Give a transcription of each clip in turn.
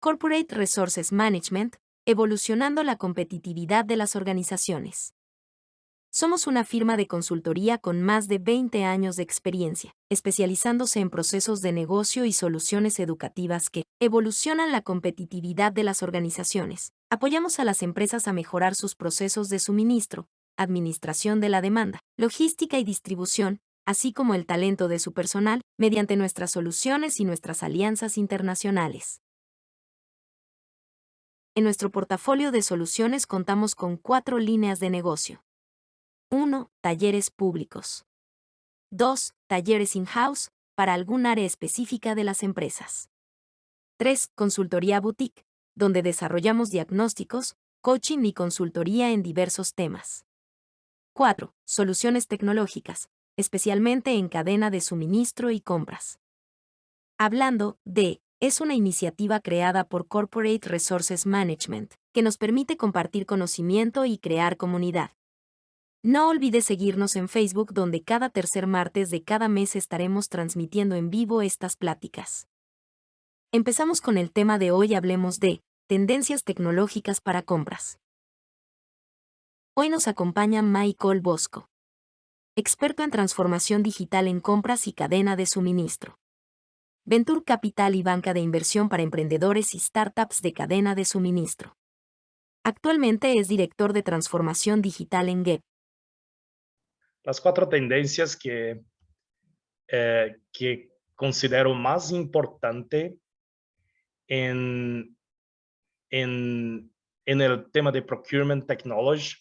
Corporate Resources Management, evolucionando la competitividad de las organizaciones. Somos una firma de consultoría con más de 20 años de experiencia, especializándose en procesos de negocio y soluciones educativas que evolucionan la competitividad de las organizaciones. Apoyamos a las empresas a mejorar sus procesos de suministro, administración de la demanda, logística y distribución, así como el talento de su personal, mediante nuestras soluciones y nuestras alianzas internacionales. En nuestro portafolio de soluciones contamos con 4 líneas de negocio. 1. Talleres públicos. 2. Talleres in-house, para algún área específica de las empresas. 3. Consultoría boutique, donde desarrollamos diagnósticos, coaching y consultoría en diversos temas. 4. Soluciones tecnológicas, especialmente en cadena de suministro y compras. Hablando de, es una iniciativa creada por Corporate Resources Management, que nos permite compartir conocimiento y crear comunidad. No olvides seguirnos en Facebook, donde cada tercer martes de cada mes estaremos transmitiendo en vivo estas pláticas. Empezamos con el tema de hoy. Hablemos de tendencias tecnológicas para compras. Hoy nos acompaña Michael Bosco, experto en transformación digital en compras y cadena de suministro. Venture Capital y banca de inversión para emprendedores y startups de cadena de suministro. Actualmente es director de transformación digital en GEP. Las 4 tendencias que considero más importante en, en el tema de procurement technology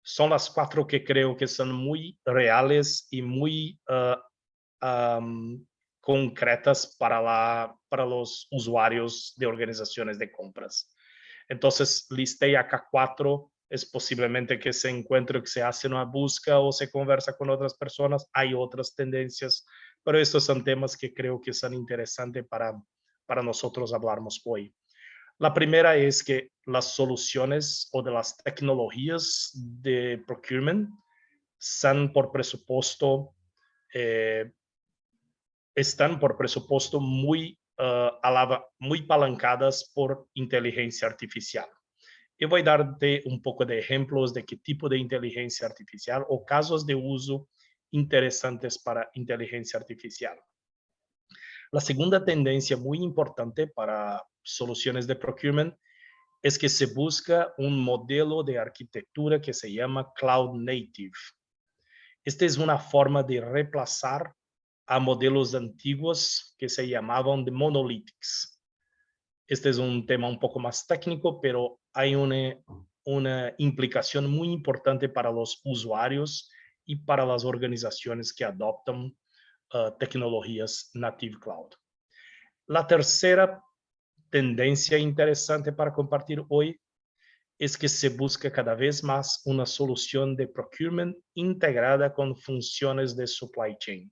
son las 4 que creo que son muy reales y muy concretas para los usuarios de organizaciones de compras. Entonces, listei acá 4. Es posiblemente que se encuentre, que se hace una búsqueda o se conversa con otras personas. Hay otras tendencias, pero estos son temas que creo que son interesantes para nosotros hablarmos hoy. La primera es que las soluciones o de las tecnologías de procurement están por presupuesto muy palancadas por inteligencia artificial. Y voy a darte un poco de ejemplos de qué tipo de inteligencia artificial o casos de uso interesantes para inteligencia artificial. La segunda tendencia muy importante para soluciones de procurement es que se busca un modelo de arquitectura que se llama Cloud Native. Esta es una forma de reemplazar a modelos antiguos que se llamaban de monolithics. Este es un tema un poco más técnico, pero hay una implicación muy importante para los usuarios y para las organizaciones que adoptan tecnologías native cloud. La tercera tendencia interesante para compartir hoy es que se busca cada vez más una solución de procurement integrada con funciones de supply chain.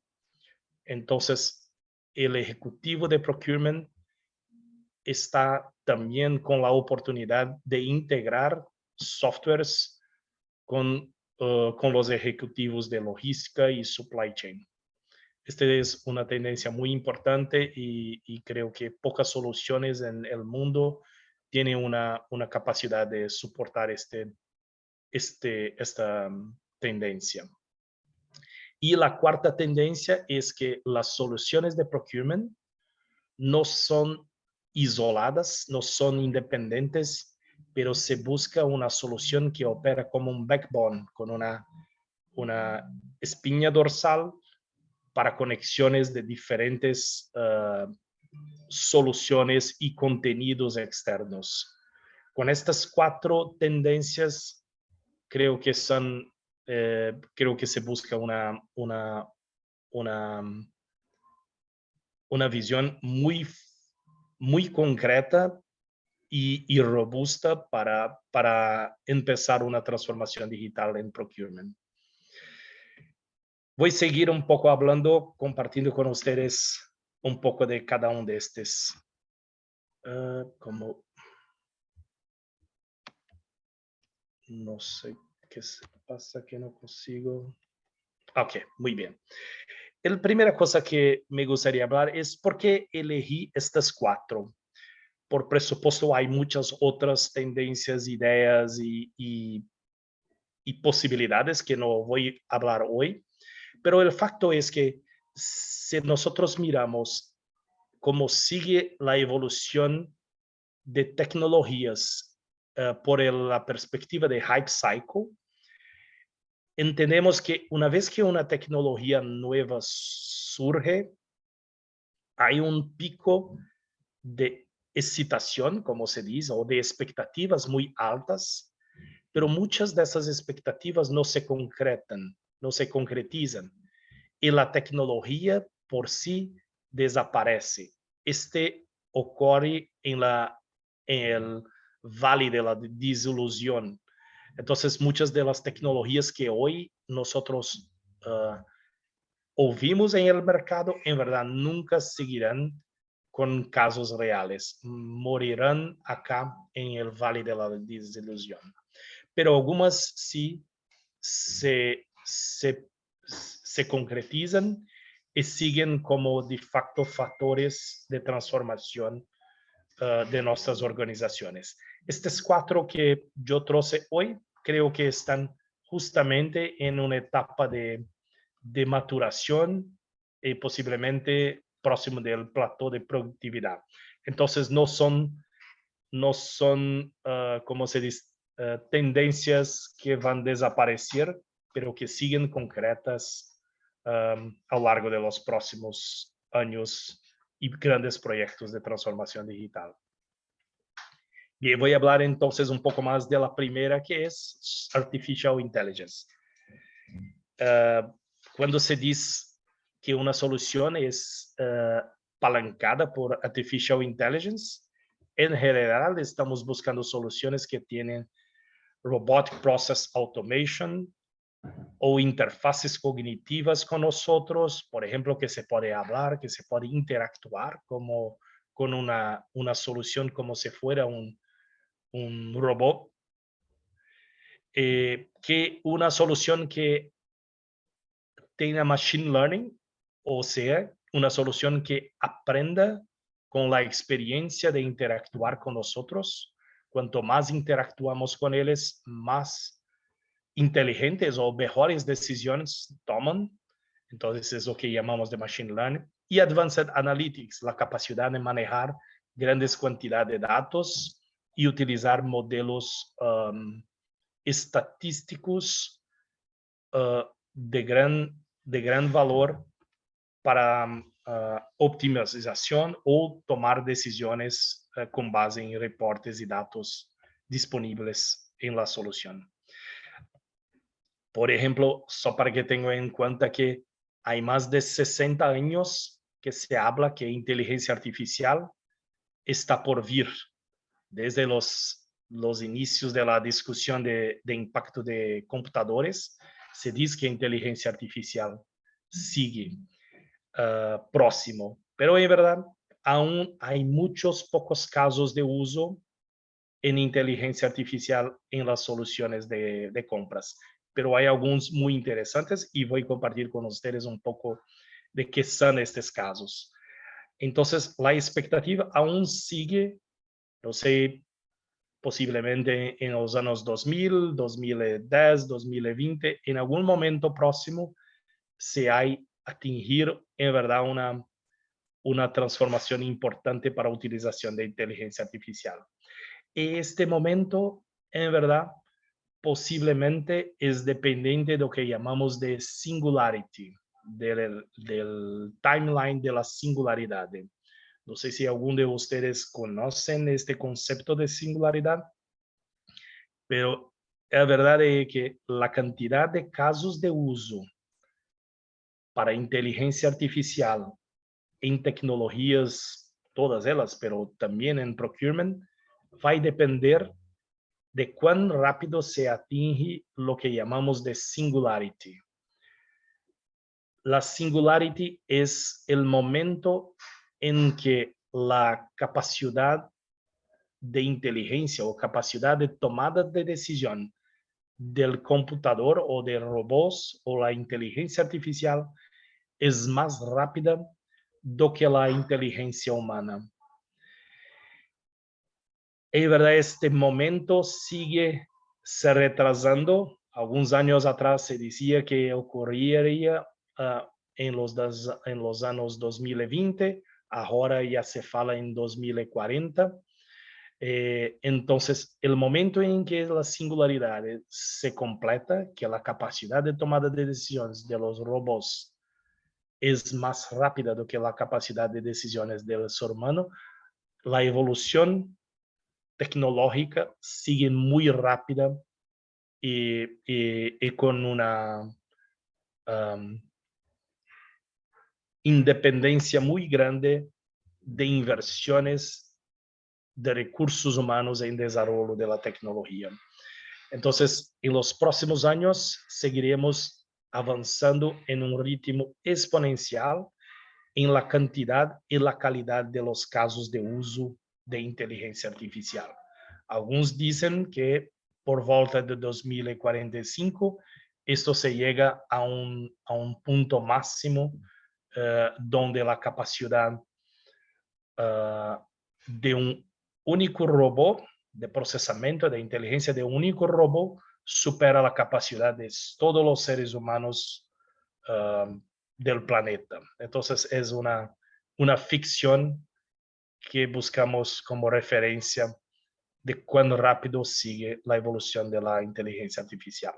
Entonces, el ejecutivo de procurement está también con la oportunidad de integrar softwares con los ejecutivos de logística y supply chain. Esta es una tendencia muy importante y creo que pocas soluciones en el mundo tienen una capacidad de soportar esta tendencia. Y la cuarta tendencia es que las soluciones de procurement no son isoladas, no son independientes, pero se busca una solución que opera como un backbone, con una espina dorsal para conexiones de diferentes soluciones y contenidos externos. Con estas 4 tendencias, creo que se busca una visión muy concreta y robusta para empezar una transformación digital en procurement. Voy a seguir un poco hablando, compartiendo con ustedes un poco de cada uno de estos. Como no sé qué pasa que no consigo. Ok, muy bien. La primera cosa que me gustaría hablar es por qué elegí estas 4. por presupuesto, hay muchas otras tendencias, ideas y posibilidades que no voy a hablar hoy, pero el facto es que si nosotros miramos cómo sigue la evolución de tecnologías por la perspectiva de hype cycle, entendemos que una vez que una tecnología nueva surge, hay un pico de excitación, como se dice, o de expectativas muy altas, pero muchas de esas expectativas no se concretan, no se concretizan, y la tecnología por sí desaparece. Este ocurre en el vale de la desilusión. Entonces, muchas de las tecnologías que hoy nosotros ouvimos en el mercado, en verdad nunca seguirán con casos reales. Morirán acá en el vale de la desilusión. Pero algumas sí se concretizan y siguen como de facto factores de transformación de nuestras organizaciones. Estos 4 que yo traje hoy creo que están justamente en una etapa de maturación y posiblemente próximo del plató de productividad. Entonces no son como se dice, tendencias que van a desaparecer, pero que siguen concretas a lo largo de los próximos años y grandes proyectos de transformación digital. Y voy a hablar entonces un poco más de la primera, que es Artificial Intelligence. Cuando se dice que una solución es palancada por Artificial Intelligence, en general estamos buscando soluciones que tienen Robotic Process Automation o interfaces cognitivas con nosotros, por ejemplo, que se puede hablar, que se puede interactuar como con una solución como si fuera un robot, que una solución que tenga machine learning, o sea, una solución que aprenda con la experiencia de interactuar con nosotros. Cuanto más interactuamos con ellos, más inteligentes o mejores decisiones toman. Entonces es lo que llamamos de machine learning. Y advanced analytics, la capacidad de manejar grandes cantidades de datos y utilizar modelos estatísticos de gran valor para optimización o tomar decisiones con base en reportes y datos disponibles en la solución. Por ejemplo, solo para que tengan en cuenta que hay más de 60 años que se habla que inteligencia artificial está por vir. Desde los inicios de la discusión de impacto de computadores, se dice que inteligencia artificial sigue próximo. Pero en verdad, aún hay muchos pocos casos de uso en inteligencia artificial en las soluciones de compras. Pero hay algunos muy interesantes y voy a compartir con ustedes un poco de qué son estos casos. Entonces, la expectativa aún sigue, no sé, posiblemente en los años 2000, 2010, 2020, en algún momento próximo, se hay atingir en verdad una transformación importante para utilización de inteligencia artificial. Este momento, en verdad, posiblemente es dependiente de lo que llamamos de singularity, del timeline de la singularidad. No sé si alguno de ustedes conocen este concepto de singularidad, pero es verdad que la cantidad de casos de uso para inteligencia artificial en tecnologías, todas ellas, pero también en procurement, va a depender de cuán rápido se atinge lo que llamamos de singularity. La singularity es el momento en que la capacidad de inteligencia o capacidad de tomada de decisión del computador o de robots o la inteligencia artificial es más rápida do que la inteligencia humana. Es verdad, este momento sigue se retrasando. Algunos años atrás se decía que ocurriría en los años 2020, ahora ya se fala en 2040. Entonces, el momento en que la singularidad se completa, que la capacidad de tomada de decisiones de los robots es más rápida do que la capacidad de decisiones del ser humano, la evolución tecnológica sigue muy rápida y con una independencia muy grande de inversiones de recursos humanos en desarrollo de la tecnología. Entonces, en los próximos años seguiremos avanzando en un ritmo exponencial en la cantidad y la calidad de los casos de uso de inteligencia artificial. Algunos dicen que por volta de 2045 esto se llega a un punto máximo donde la capacidad de un único robot, de procesamiento, de inteligencia de un único robot, supera la capacidad de todos los seres humanos del planeta. Entonces es una ficción que buscamos como referencia de cuán rápido sigue la evolución de la inteligencia artificial.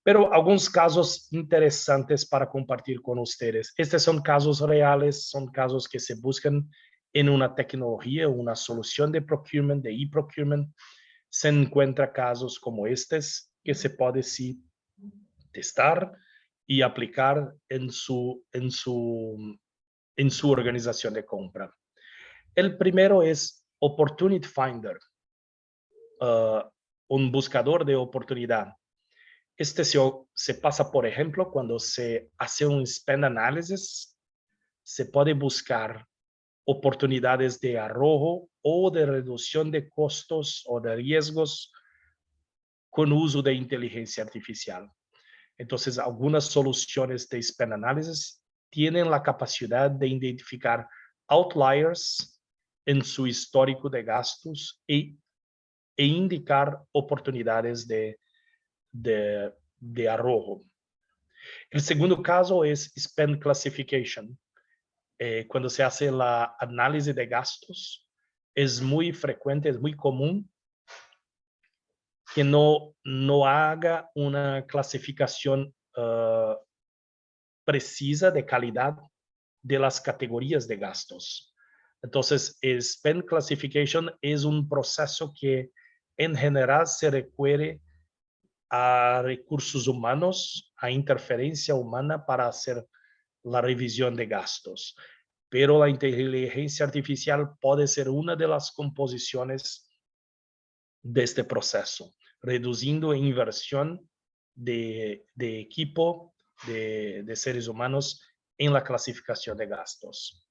Pero algunos casos interesantes para compartir con ustedes. Estos son casos reales, son casos que se buscan en una tecnología, una solución de procurement, de e-procurement. Se encuentra casos como estos que se puede sí testar y aplicar en su organización de compra. El primero es Opportunity Finder, un buscador de oportunidad. Este se pasa, por ejemplo, cuando se hace un spend analysis, se puede buscar oportunidades de ahorro o de reducción de costos o de riesgos con uso de inteligencia artificial. Entonces, algunas soluciones de spend analysis tienen la capacidad de identificar outliers en su histórico de gastos e indicar oportunidades de ahorro. El segundo caso es spend classification. Cuando se hace la análisis de gastos, es muy frecuente, es muy común que no haga una clasificación precisa de calidad de las categorías de gastos. Entonces, el spend classification es un proceso que en general se requiere a recursos humanos, a interferencia humana para hacer la revisión de gastos. Pero la inteligencia artificial puede ser una de las composiciones de este proceso, reduciendo inversión de equipo, de seres humanos en la clasificación de gastos.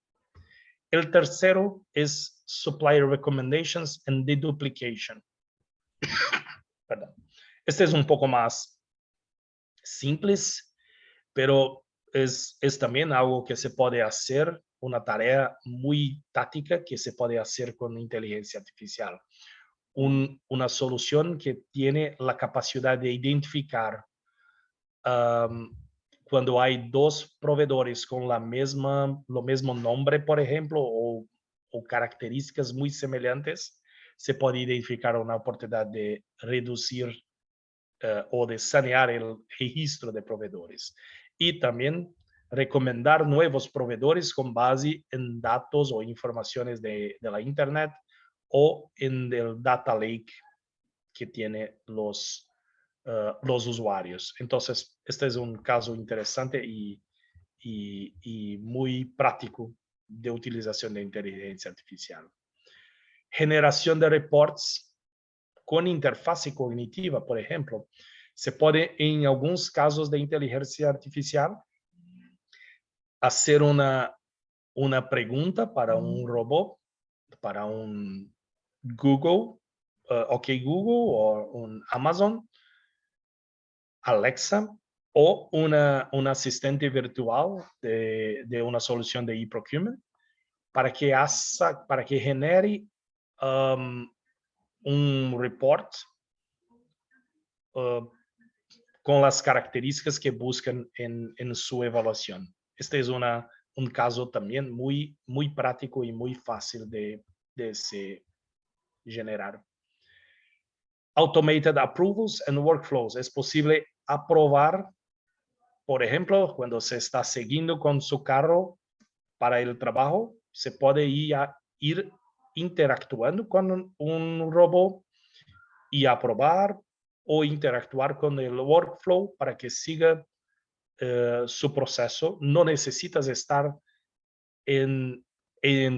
El tercero es Supplier Recommendations and Deduplication. Perdón. Este es un poco más simples, pero es también algo que se puede hacer, una tarea muy táctica que se puede hacer con inteligencia artificial. Una solución que tiene la capacidad de identificar cuando hay dos proveedores con lo mismo nombre, por ejemplo, o características muy semejantes, se puede identificar una oportunidad de reducir o de sanear el registro de proveedores. Y también recomendar nuevos proveedores con base en datos o informaciones de la Internet o en el data lake que tiene los usuarios. Entonces, este es un caso interesante y muy práctico de utilización de inteligencia artificial. Generación de reports con interfase cognitiva, por ejemplo. Se puede, en algunos casos de inteligencia artificial, hacer una pregunta para un robot, para un Google, OK Google o un Amazon, Alexa, o un asistente virtual de una solución de e-procurement para que genere un report con las características que buscan en su evaluación. Este es un caso también muy práctico y muy fácil de se generar. Automated approvals and workflows. Es posible aprobar, por ejemplo, cuando se está siguiendo con su carro para el trabajo, se puede ir interactuando con un robot y aprobar o interactuar con el workflow para que siga su proceso. No necesitas estar en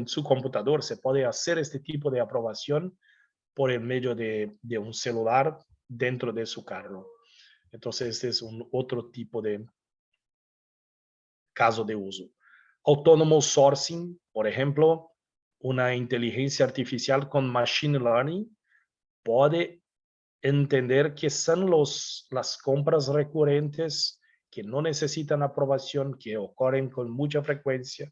su computador. Se puede hacer este tipo de aprobación por el medio de un celular dentro de su carro. Entonces, este es un otro tipo de caso de uso. Autonomous sourcing, por ejemplo, una inteligencia artificial con machine learning puede entender qué son las compras recurrentes que no necesitan aprobación, que ocurren con mucha frecuencia,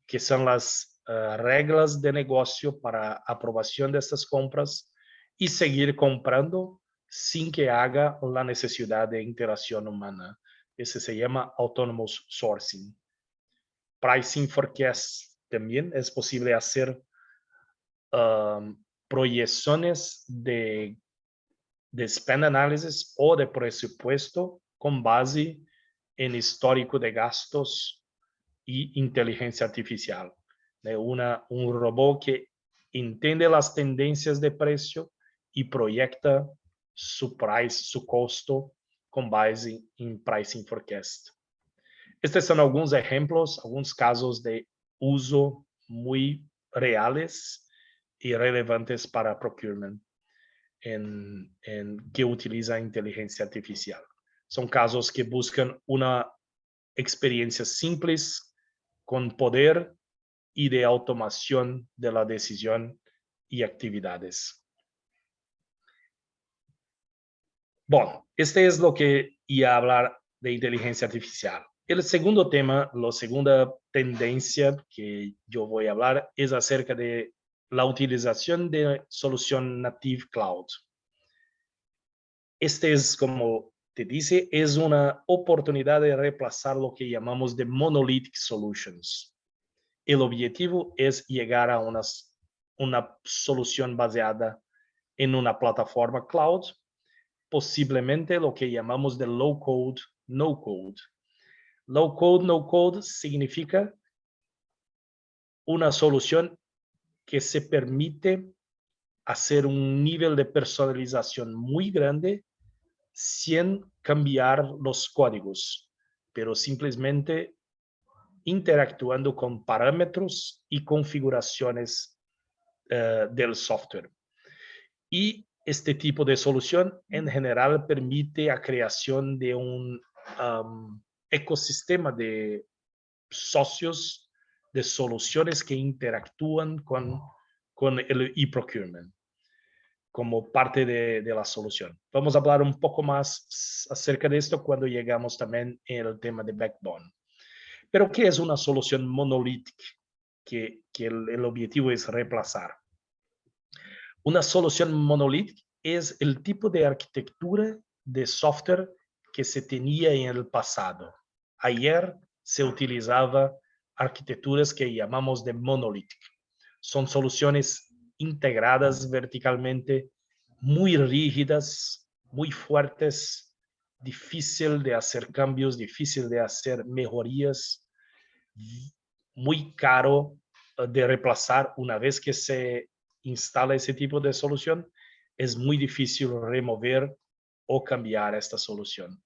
que son las reglas de negocio para aprobación de estas compras y seguir comprando sin que haga la necesidad de interacción humana. Ese se llama autonomous sourcing. Pricing forecast también es posible hacer proyecciones de spend analysis o de presupuesto con base en histórico de gastos y inteligencia artificial. Un robot que entiende las tendencias de precio y proyecta su costo con base en pricing forecast. Estos son algunos ejemplos, algunos casos de uso muy reales y relevantes para procurement que utiliza inteligencia artificial. Son casos que buscan una experiencia simples con poder y de automación de la decisión y actividades. Bueno, este es lo que iba a hablar de inteligencia artificial. El segundo tema, la segunda tendencia que yo voy a hablar es acerca de la utilización de solución native cloud. Este es, como te dice, es una oportunidad de reemplazar lo que llamamos de monolithic solutions. El objetivo es llegar a una solución basada en una plataforma cloud, posiblemente lo que llamamos de low code, no code. Low code, no code significa una solución que se permite hacer un nivel de personalización muy grande sin cambiar los códigos, pero simplemente interactuando con parámetros y configuraciones del software. Y este tipo de solución en general permite la creación de un ecosistema de socios, de soluciones que interactúan con el e-procurement como parte de la solución. Vamos a hablar un poco más acerca de esto cuando llegamos también al tema de Backbone. Pero, ¿qué es una solución monolítica que el objetivo es reemplazar? Una solución monolítica es el tipo de arquitectura de software que se tenía en el pasado. Ayer se utilizaba arquitecturas que llamamos de monolítica. Son soluciones integradas verticalmente, muy rígidas, muy fuertes, difícil de hacer cambios, difícil de hacer mejorías, muy caro de reemplazar una vez que se instala ese tipo de solución. Es muy difícil remover o cambiar esta solución.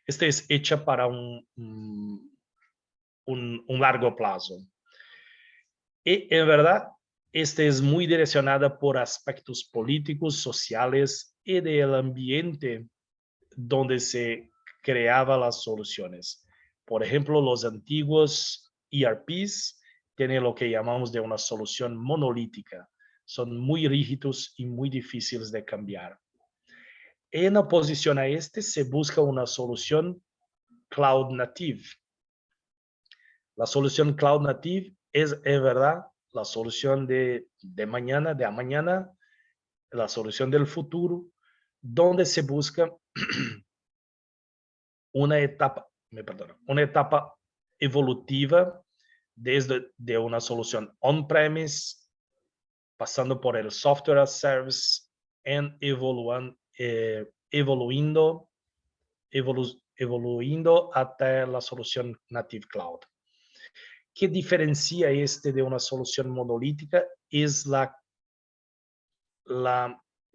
Esta es hecha para un largo plazo. Y en verdad, esta es muy direccionada por aspectos políticos, sociales y del ambiente donde se creaban las soluciones. Por ejemplo, los antiguos ERPs tienen lo que llamamos de una solución monolítica. Son muy rígidos y muy difíciles de cambiar. En oposición a este, se busca una solución cloud native. La solución cloud native es en verdad la solución de mañana, la solución del futuro, donde se busca una etapa, una etapa evolutiva desde de una solución on-premise, pasando por el software as service, en evoluindo hasta la solución native cloud. ¿Qué diferencia este de una solución monolítica? Es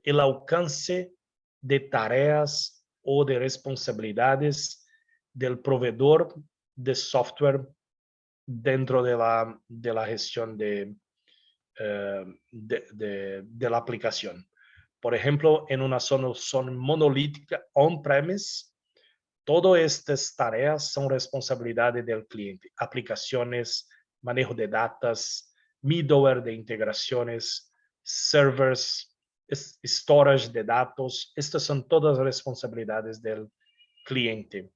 el alcance de tareas o de responsabilidades del proveedor de software dentro de la gestión de la aplicación. Por ejemplo, en una solución monolítica on-premise, todas estas tareas son responsabilidad del cliente. Aplicaciones, manejo de datos, middleware de integraciones, servers, storage de datos. Estas son todas responsabilidades del cliente.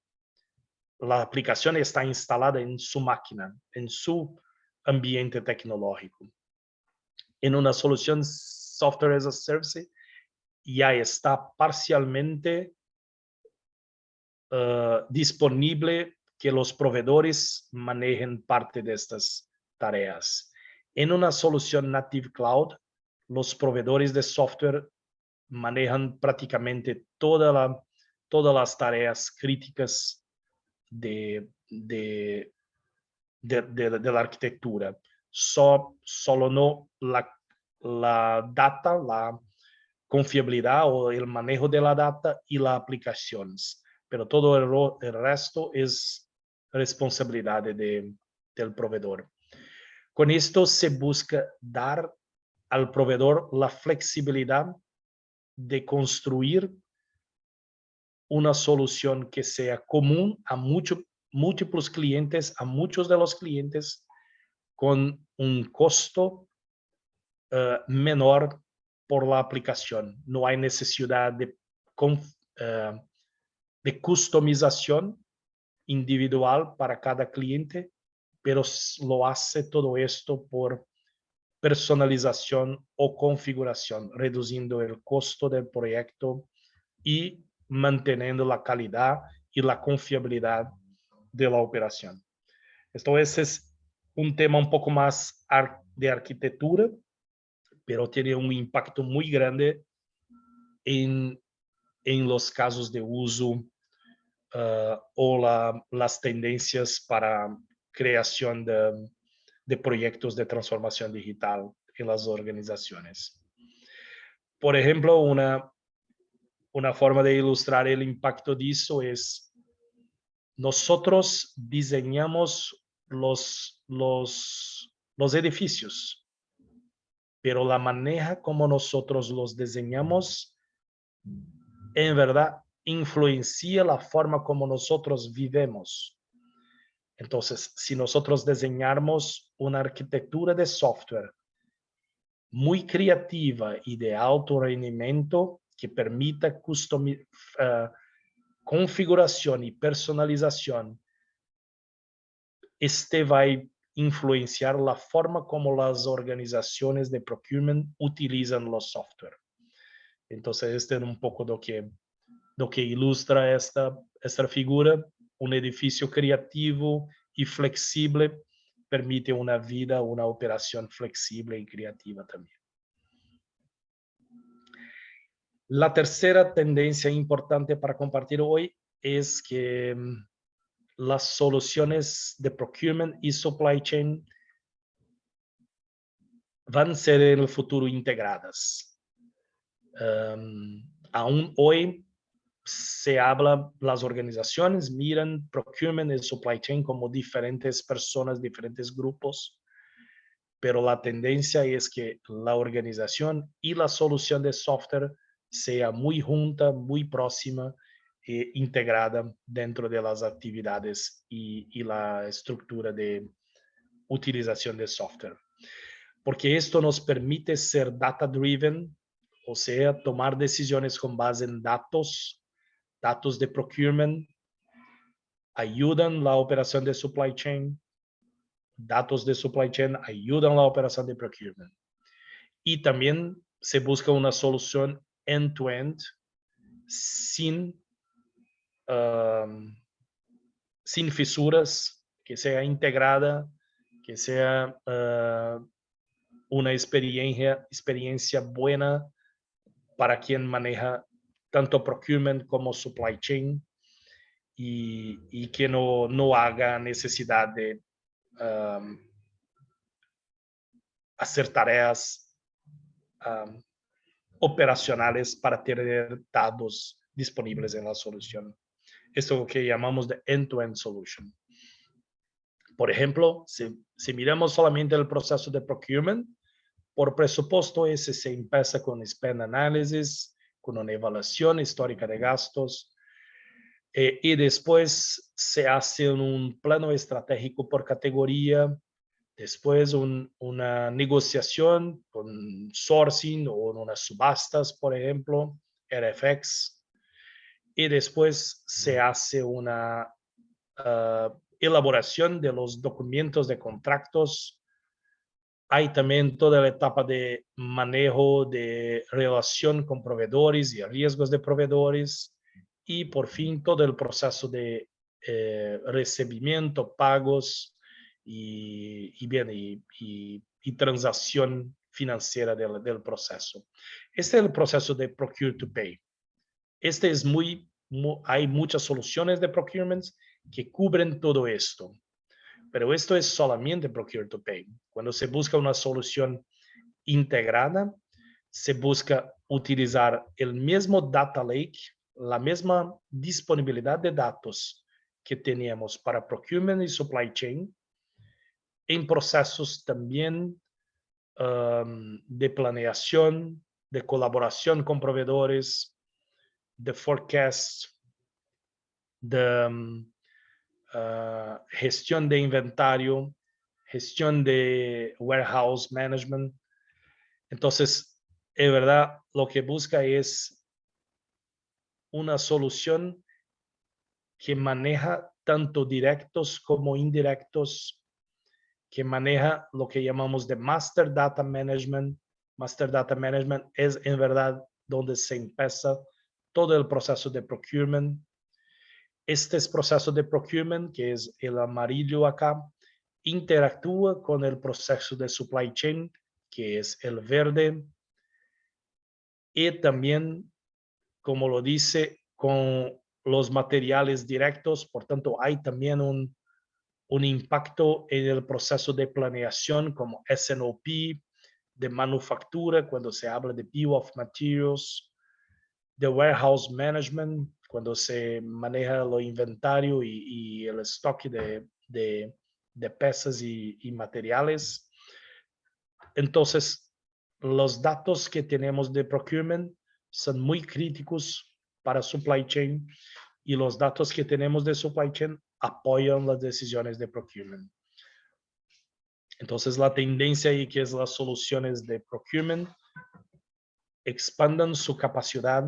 La aplicación está instalada en su máquina, en su ambiente tecnológico. En una solución software as a service ya está parcialmente disponible que los proveedores manejen parte de estas tareas. En una solución native cloud, los proveedores de software manejan prácticamente todas las tareas críticas de la arquitectura. Solo no la data, la confiabilidad o el manejo de la data y las aplicaciones, pero todo el resto es responsabilidad del proveedor. Con esto se busca dar al proveedor la flexibilidad de construir una solución que sea común a múltiples clientes, a muchos de los clientes, con un costo menor por la aplicación. No hay necesidad de customización individual para cada cliente, pero lo hace todo esto por personalización o configuración, reduciendo el costo del proyecto y manteniendo la calidad y la confiabilidad de la operación. Esto es un tema un poco más de arquitectura, pero tiene un impacto muy grande en los casos de uso o las tendencias para creación de proyectos de transformación digital en las organizaciones. Por ejemplo, una forma de ilustrar el impacto de eso es: nosotros diseñamos los edificios, pero la manera como nosotros los diseñamos, en verdad, influencia la forma como nosotros vivemos. Entonces, si nosotros diseñamos una arquitectura de software muy creativa y de alto rendimiento que permita configuración y personalización, este va a influenciar la forma como las organizaciones de procurement utilizan los software. Entonces, este es un poco lo que ilustra esta figura. Un edificio creativo y flexible permite una vida, una operación flexible y creativa también. La tercera tendencia importante para compartir hoy es que las soluciones de procurement y supply chain van a ser en el futuro integradas. Aún hoy se habla, las organizaciones miran procurement y supply chain como diferentes personas, diferentes grupos, pero la tendencia es que la organización y la solución de software sea muy junta, muy próxima e integrada dentro de las actividades y la estructura de utilización de software. Porque esto nos permite ser data-driven, o sea, tomar decisiones con base en datos de procurement, ayudan la operación de supply chain, datos de supply chain ayudan la operación de procurement. Y también se busca una solución end-to-end sin, um, sin fisuras, que sea integrada, que sea una experiencia buena para quien maneja tanto procurement como supply chain y que no haga necesidad de um, hacer tareas um, operacionales para tener datos disponibles en la solución. Esto es lo que llamamos de end-to-end solution. Por ejemplo, si miramos solamente el proceso de procurement, por presupuesto ese se empieza con spend analysis, con una evaluación histórica de gastos, y después se hace un plano estratégico por categoría, después una negociación con sourcing o en unas subastas, por ejemplo, RFX, y después se hace una elaboración de los documentos de contratos. Hay también toda la etapa de manejo de relación con proveedores y riesgos de proveedores. Y por fin todo el proceso de recibimiento, pagos y transacción financiera del proceso. Este es el proceso de procure to pay. Este es hay muchas soluciones de procurement que cubren todo esto. Pero esto es solamente procure to pay. Cuando se busca una solución integrada, se busca utilizar el mismo data lake, la misma disponibilidad de datos que teníamos para procurement y supply chain, en procesos también de planeación, de colaboración con proveedores, de forecast, de gestión de inventario, gestión de warehouse management. Entonces, en verdad, lo que busca es una solución que maneja tanto directos como indirectos, que maneja lo que llamamos de Master Data Management. Master Data Management es en verdad donde se empieza todo el proceso de procurement. Este es proceso de procurement, que es el amarillo acá, interactúa con el proceso de supply chain, que es el verde, y también, como lo dice, con los materiales directos. Por tanto, hay también un impacto en el proceso de planeación como S&OP, de manufactura, cuando se habla de Bill of Materials, de warehouse management, cuando se maneja el inventario y el stock de piezas y materiales. Entonces, los datos que tenemos de procurement son muy críticos para supply chain y los datos que tenemos de supply chain apoyan las decisiones de procurement. Entonces, la tendencia ahí que es las soluciones de procurement expandan su capacidad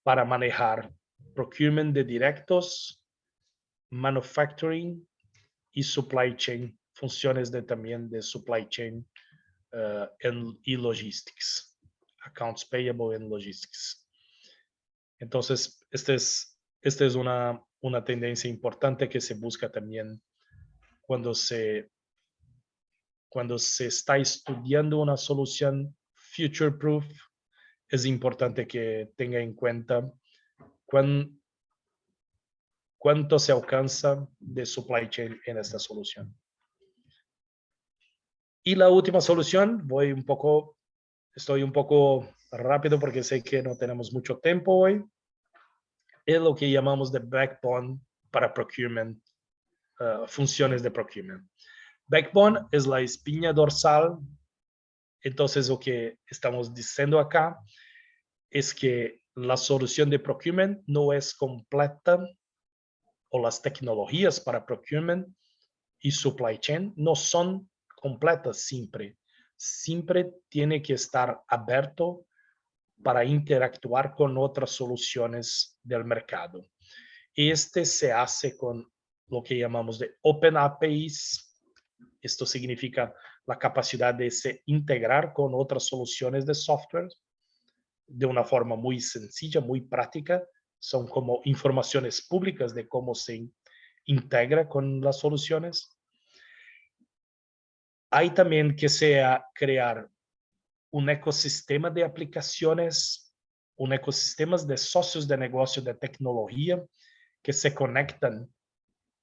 para manejar procurement de directos, manufacturing y supply chain, funciones también de supply chain y logistics, accounts payable en logistics. Entonces, esta es una tendencia importante que se busca también cuando se está estudiando una solución future proof. Es importante que tenga en cuenta cuánto se alcanza de supply chain en esta solución. Y la última solución, estoy un poco rápido porque sé que no tenemos mucho tiempo hoy, es lo que llamamos de backbone para procurement, funciones de procurement. Backbone es la espina dorsal. Entonces, lo que estamos diciendo acá es que la solución de procurement no es completa, o las tecnologías para procurement y supply chain no son completas siempre. Siempre tiene que estar abierto para interactuar con otras soluciones del mercado. Este se hace con lo que llamamos de Open APIs. Esto significa la capacidad de se integrar con otras soluciones de software de una forma muy sencilla, muy práctica. Son como informaciones públicas de cómo se integra con las soluciones. Hay también que sea crear un ecosistema de aplicaciones, un ecosistema de socios de negocio de tecnología que se conectan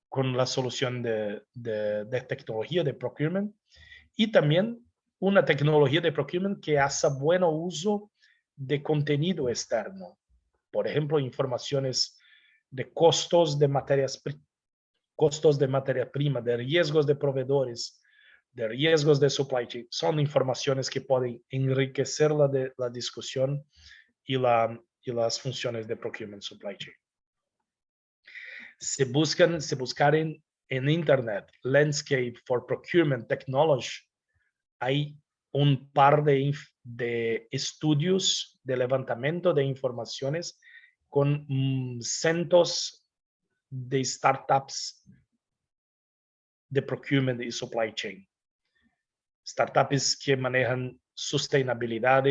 con la solución de tecnología de procurement, y también una tecnología de procurement que hace buen uso de contenido externo. Por ejemplo, informaciones de costos de costos de materia prima, de riesgos de proveedores, de riesgos de supply chain. Son informaciones que pueden enriquecer la discusión y las funciones de procurement supply chain. Se buscar en Internet, Landscape for Procurement Technology, hay un par de estudios de levantamiento de informaciones con cientos de startups de procurement y supply chain. Startups que manejan sustentabilidad,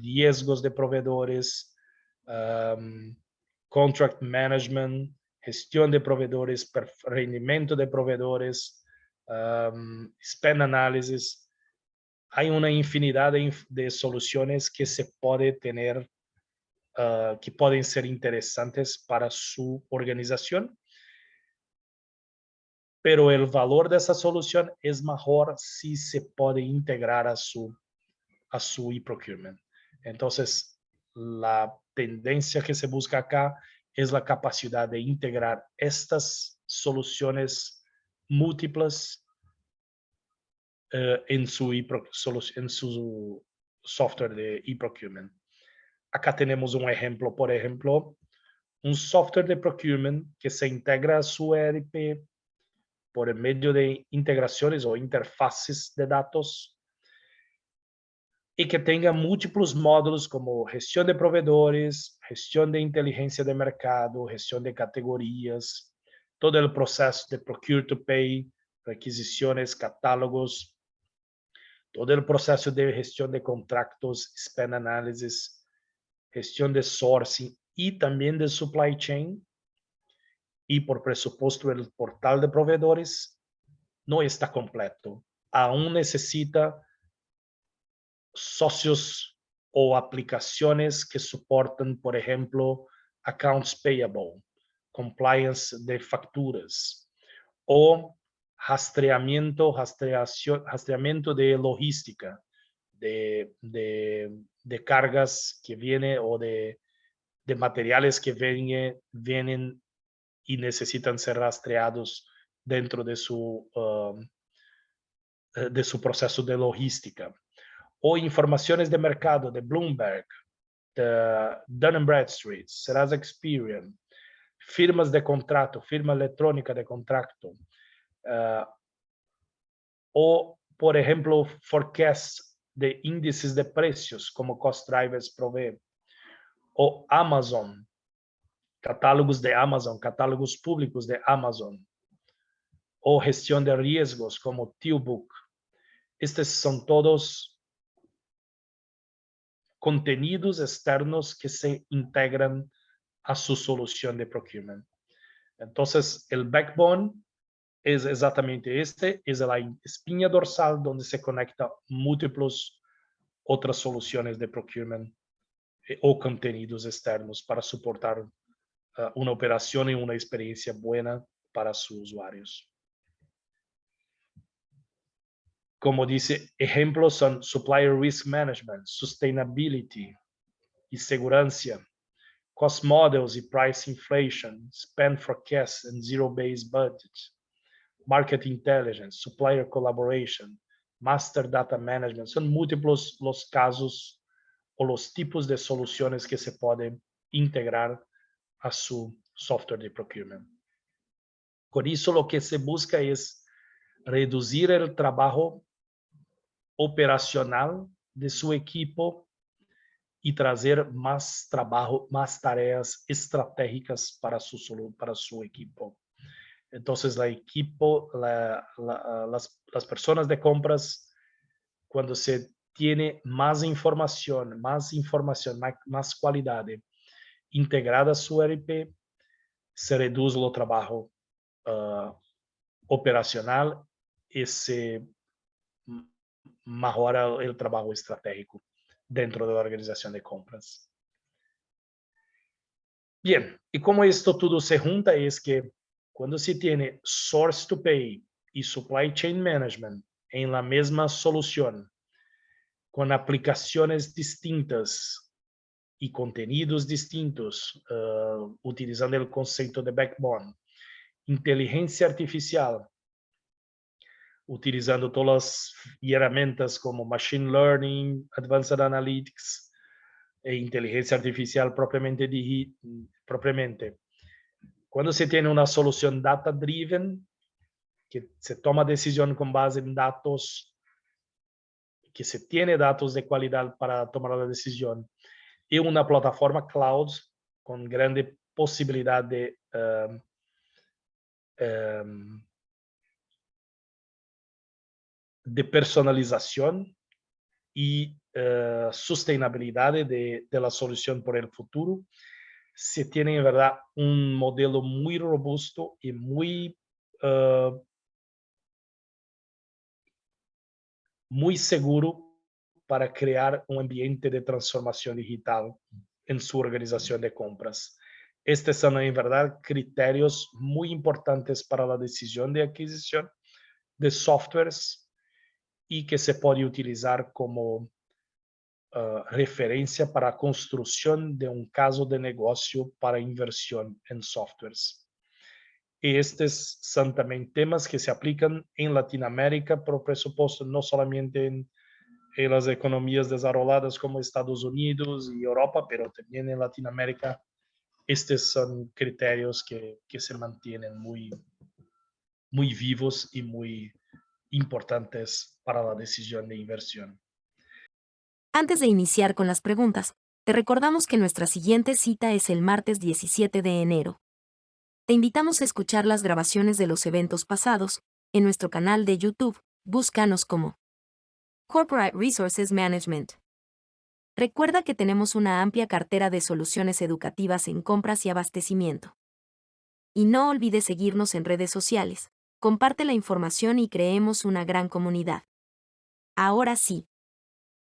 riesgos de proveedores, contract management, gestión de proveedores, rendimiento de proveedores, spend analysis. Hay una infinidad de soluciones que se puede tener, que pueden ser interesantes para su organización, pero el valor de esa solución es mejor si se puede integrar a su e-procurement. Entonces, la tendencia que se busca acá es la capacidad de integrar estas soluciones múltiples en su software de e-procurement. Acá tenemos un ejemplo, por ejemplo, un software de procurement que se integra a su ERP por el medio de integraciones o interfaces de datos y que tenga múltiples módulos como gestión de proveedores, gestión de inteligencia de mercado, gestión de categorías, todo el proceso de procure to pay, requisiciones, catálogos, todo el proceso de gestión de contratos, spend analysis, gestión de sourcing y también de supply chain. Y por presupuesto el portal de proveedores no está completo. Aún necesita socios o aplicaciones que soportan, por ejemplo, accounts payable, compliance de facturas o rastreamiento de logística, de cargas que vienen o de materiales que vienen y necesitan ser rastreados dentro de su proceso de logística. O informaciones de mercado de Bloomberg, de Dun & Bradstreet, Serasa Experian, firmas de contrato, firma electrónica de contrato, o, por ejemplo, forecasts de índices de precios como Cost Drivers provee, o Amazon, catálogos de Amazon, catálogos públicos de Amazon, o gestión de riesgos como Tealbook. Estos son todos contenidos externos que se integran a su solución de procurement. Entonces, el backbone es exactamente es la espina dorsal donde se conecta múltiples otras soluciones de procurement o contenidos externos para soportar una operación y una experiencia buena para sus usuarios. Como dice, ejemplos son Supplier Risk Management, Sustainability y Seguridad, Cost Models y Price Inflation, Spend Forecast and Zero-Based Budget, Market Intelligence, Supplier Collaboration, Master Data Management. Son múltiples los casos o los tipos de soluciones que se pueden integrar a su software de procurement. Por eso lo que se busca es reducir el trabajo operacional de su equipo y traer más trabajo, más tareas estratégicas para su equipo. Entonces, las personas de compras cuando se tiene más información, más calidad integrada a su ERP, se reduce el trabajo operacional y se mejora el trabajo estratégico dentro de la organización de compras. Bien, y como esto todo se junta es que cuando se tiene Source to Pay y Supply Chain Management en la misma solución, con aplicaciones distintas y contenidos distintos, utilizando el concepto de backbone, inteligencia artificial, utilizando todas las herramientas como Machine Learning, Advanced Analytics e inteligencia artificial propiamente. Cuando se tiene una solución data-driven, que se toma decisión con base en datos, que se tiene datos de calidad para tomar la decisión, y una plataforma cloud con grande posibilidad de personalización y sostenibilidad de la solución por el futuro, se tiene en verdad un modelo muy robusto y muy seguro para crear un ambiente de transformación digital en su organización de compras. Estos son en verdad criterios muy importantes para la decisión de adquisición de softwares y que se puede utilizar como referencia para la construcción de un caso de negocio para inversión en softwares. Y estos son también temas que se aplican en Latinoamérica, por presupuesto, no solamente en las economías desarrolladas como Estados Unidos y Europa, pero también en Latinoamérica. Estos son criterios que se mantienen muy vivos y muy importantes para la decisión de inversión. Antes de iniciar con las preguntas, te recordamos que nuestra siguiente cita es el martes 17 de enero. Te invitamos a escuchar las grabaciones de los eventos pasados en nuestro canal de YouTube. Búscanos como Corporate Resources Management. Recuerda que tenemos una amplia cartera de soluciones educativas en compras y abastecimiento. Y no olvides seguirnos en redes sociales, comparte la información y creemos una gran comunidad. Ahora sí,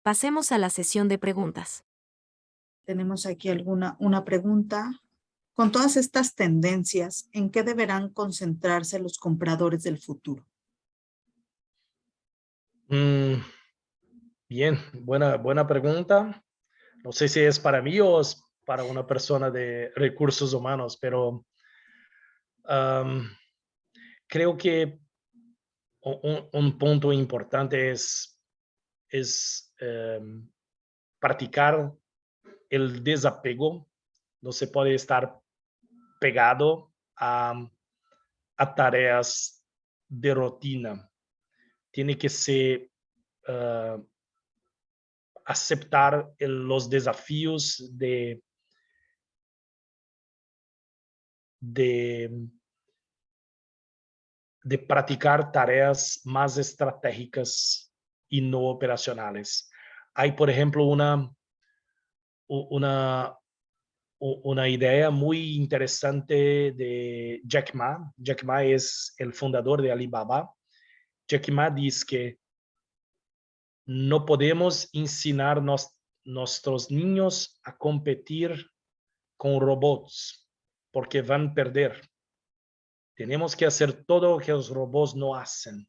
pasemos a la sesión de preguntas. Tenemos aquí una pregunta. Con todas estas tendencias, ¿en qué deberán concentrarse los compradores del futuro? Bien, buena pregunta. No sé si es para mí o es para una persona de recursos humanos, pero creo que un punto importante es practicar el desapego. No se puede estar pegado a tareas de rutina. Tiene que ser aceptar los desafíos de practicar tareas más estratégicas y no operacionales. Hay, por ejemplo, una idea muy interesante de Jack Ma. Jack Ma es el fundador de Alibaba. Jack Ma dice que no podemos enseñar nuestros niños a competir con robots porque van a perder. Tenemos que hacer todo lo que los robots no hacen.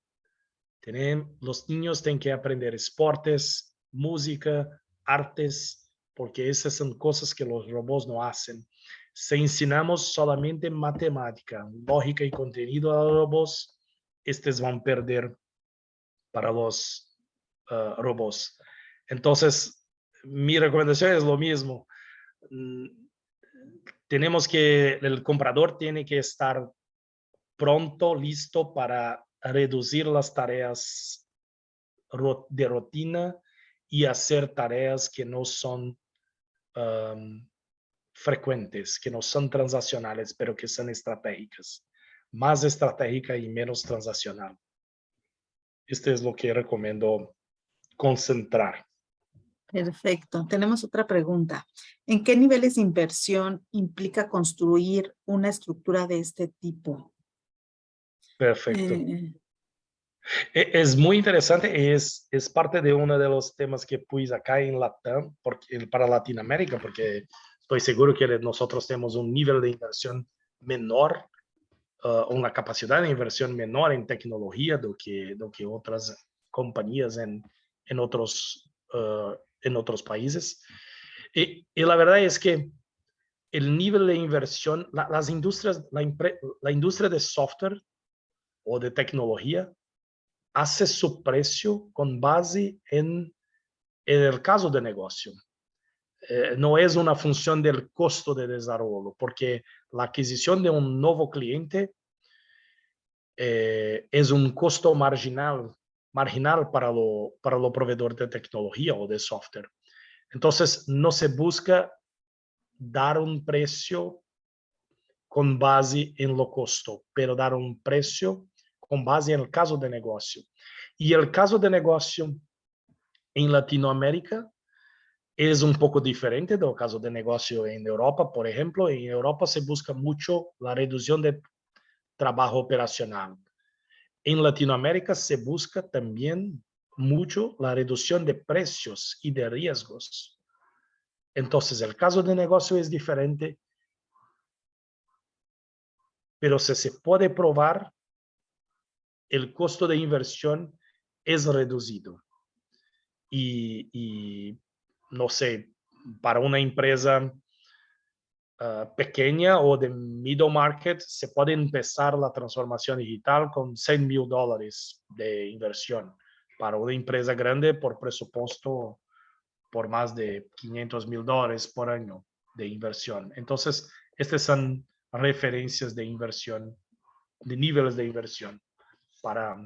Los niños tienen que aprender esportes, música, artes, porque esas son cosas que los robots no hacen. Si enseñamos solamente matemática, lógica y contenido a los robots, estos van a perder para los robots. Entonces, mi recomendación es lo mismo. El comprador tiene que estar pronto, listo para reducir las tareas de rutina y hacer tareas que no son frecuentes, que no son transaccionales, pero que son estratégicas. Más estratégica y menos transaccional. Este es lo que recomiendo concentrar. Perfecto. Tenemos otra pregunta. ¿En qué niveles de inversión implica construir una estructura de este tipo? Perfecto. Eh, Es muy interesante, es parte de uno de los temas que puse acá en Latam, para Latinoamérica, porque estoy seguro que nosotros tenemos un nivel de inversión menor, una capacidad de inversión menor en tecnología do que otras compañías en otros países. Y la verdad es que el nivel de inversión, las industrias, la industria de software o de tecnología hace su precio con base en el caso de negocio. No es una función del costo de desarrollo, porque la adquisición de un nuevo cliente es un costo marginal para lo proveedor de tecnología o de software. Entonces, no se busca dar un precio con base en lo costo, pero dar un precio con base en el caso de negocio. Y el caso de negocio en Latinoamérica es un poco diferente del caso de negocio en Europa. Por ejemplo, en Europa se busca mucho la reducción de trabajo operacional. En Latinoamérica se busca también mucho la reducción de precios y de riesgos. Entonces, el caso de negocio es diferente, pero si se puede probar, el costo de inversión es reducido. Y no sé, para una empresa pequeña o de middle market, se puede empezar la transformación digital con $100,000 de inversión. Para una empresa grande, por presupuesto, por más de $500,000 por año de inversión. Entonces, estas son referencias de inversión, de niveles de inversión para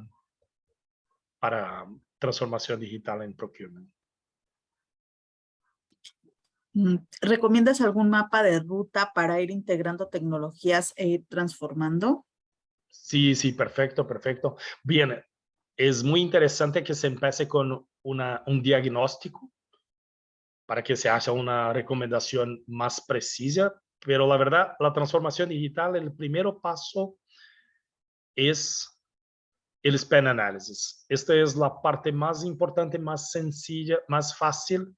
transformación digital en procurement. ¿Recomiendas algún mapa de ruta para ir integrando tecnologías e ir transformando? Sí, sí, perfecto, perfecto. Bien, es muy interesante que se empiece con un diagnóstico para que se haga una recomendación más precisa, pero la verdad, la transformación digital, el primer paso es el spend analysis. Esta es la parte más importante, más sencilla, más fácil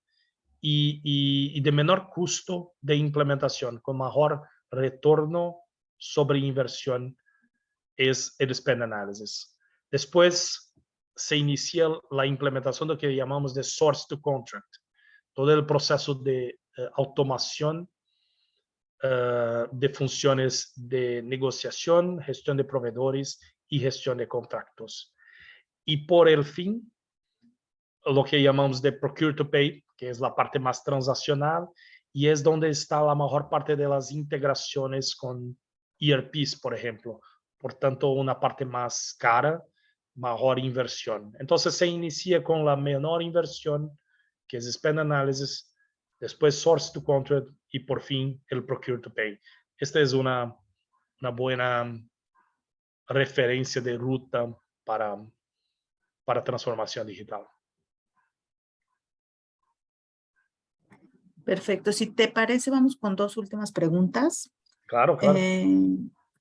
y de menor costo de implementación, con mejor retorno sobre inversión, es el spend analysis. Después se inicia la implementación de lo que llamamos de source to contract, todo el proceso de automación de funciones de negociación, gestión de proveedores y gestión de contratos. Y por el fin, lo que llamamos de procure to pay, que es la parte más transaccional y es donde está la mejor parte de las integraciones con ERPs, por ejemplo. Por tanto, una parte más cara, mejor inversión. Entonces se inicia con la menor inversión, que es spend analysis, después source to contract y por fin el procure to pay. Esta es una buena referencia de ruta para transformación digital. Perfecto. Si te parece, vamos con dos últimas preguntas. Claro, claro.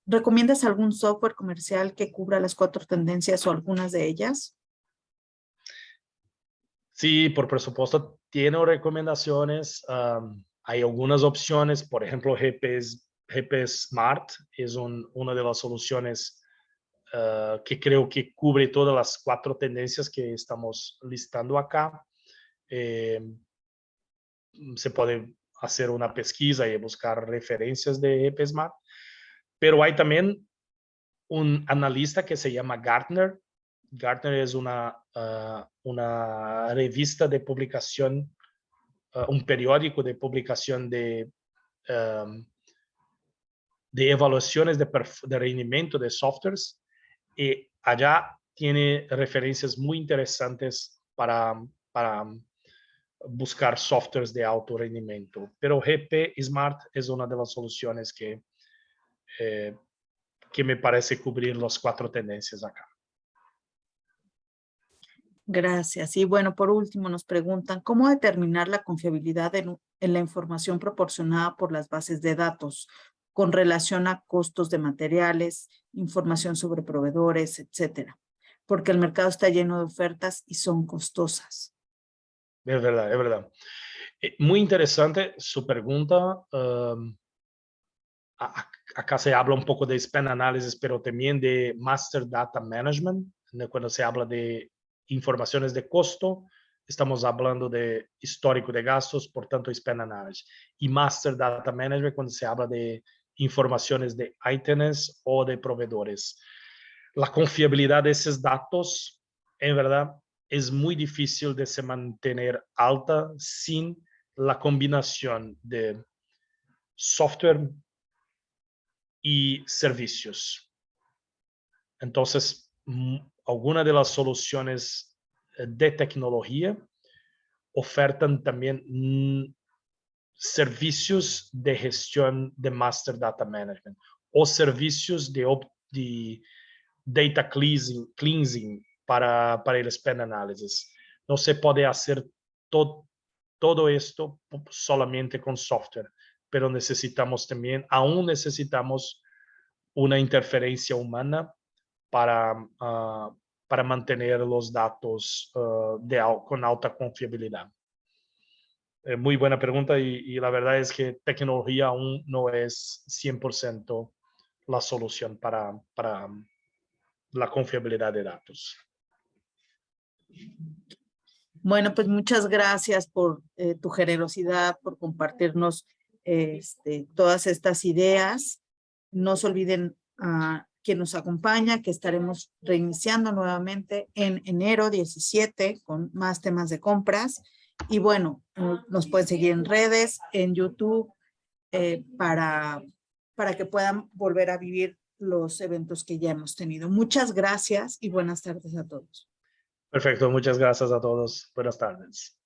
¿Recomiendas algún software comercial que cubra las 4 tendencias o algunas de ellas? Sí, por presupuesto, tiene recomendaciones. Hay algunas opciones, por ejemplo, GP Smart es una de las soluciones que creo que cubre todas las 4 tendencias que estamos listando acá. Se puede hacer una pesquisa y buscar referencias de GP Smart, pero hay también un analista que se llama Gartner. Gartner es una revista de publicación, un periódico de publicación de evaluaciones de rendimiento de softwares, y allá tiene referencias muy interesantes para buscar softwares de alto rendimiento. Pero GP Smart es una de las soluciones que me parece cubrir las 4 tendencias acá. Gracias. Y bueno, por último nos preguntan, ¿cómo determinar la confiabilidad en la información proporcionada por las bases de datos con relación a costos de materiales, información sobre proveedores, etcétera? Porque el mercado está lleno de ofertas y son costosas. Es verdad, es verdad. Muy interesante su pregunta. Acá se habla un poco de spend analysis, pero también de master data management. Cuando se habla de informaciones de costo, estamos hablando de histórico de gastos, por tanto, spend analysis. Y master data management cuando se habla de informaciones de ítems o de proveedores. La confiabilidad de esos datos, en verdad, es muy difícil de se mantener alta sin la combinación de software y servicios. Entonces, algunas de las soluciones de tecnología ofertan también servicios de gestión de master data management o servicios de data cleansing para el spend analysis. No se puede hacer todo esto solamente con software, pero aún necesitamos una interferencia humana para, para mantener los datos con alta confiabilidad. Muy buena pregunta y la verdad es que tecnología aún no es 100% la solución para la confiabilidad de datos. Bueno, pues muchas gracias por tu generosidad, por compartirnos todas estas ideas. No se olviden a quien nos acompaña, que estaremos reiniciando nuevamente en enero 17 con más temas de compras. Y bueno, nos pueden seguir en redes, en YouTube, para que puedan volver a vivir los eventos que ya hemos tenido. Muchas gracias y buenas tardes a todos. Perfecto, muchas gracias a todos. Buenas tardes.